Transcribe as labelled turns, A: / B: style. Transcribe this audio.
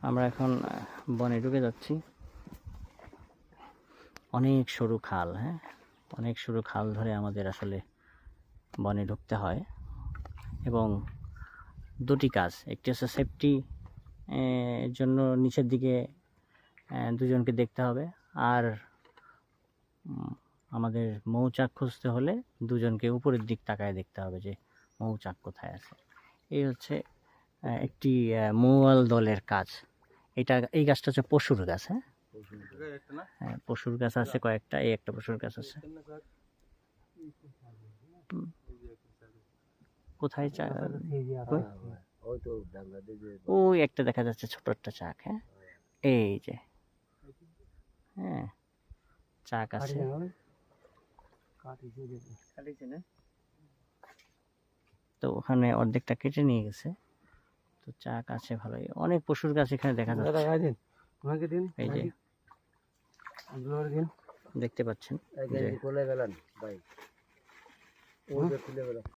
A: আমরা এখন বনে ঢুকে যাচ্ছি। অনেক সরু খাল, হ্যাঁ, অনেক সরু খাল ধরে আমাদের আসলে বনে ঢুকতে হয়। এবং দুটি কাজ, একটি হচ্ছে সেফটি জন্য নিচের দিকে দুজনকে দেখতে হবে, আর আমাদের মৌচাক খুঁজতে হলে দুজনকে উপরের দিক তাকায় দেখতে হবে যে মৌচাক কোথায় আছে। এই হচ্ছে একটি মৌয়াল দলের কাজ। এই গাছটা হচ্ছে পশুর গাছ। হ্যাঁ, পশুর গাছ আছে কয়েকটা, এই একটা পশুর গাছ আছে। কোথায় চা? ওই একটা দেখা যাচ্ছে, ছোট একটা চাক। হ্যাঁ, এই যে, হ্যাঁ, চাক আছে। তো ওখানে অর্ধেকটা কেটে নিয়ে গেছে, তো চাক আছে ভালোই। অনেক পশুর গাছ এখানে দেখা যাচ্ছে। এই যে দেখতে পাচ্ছেন যে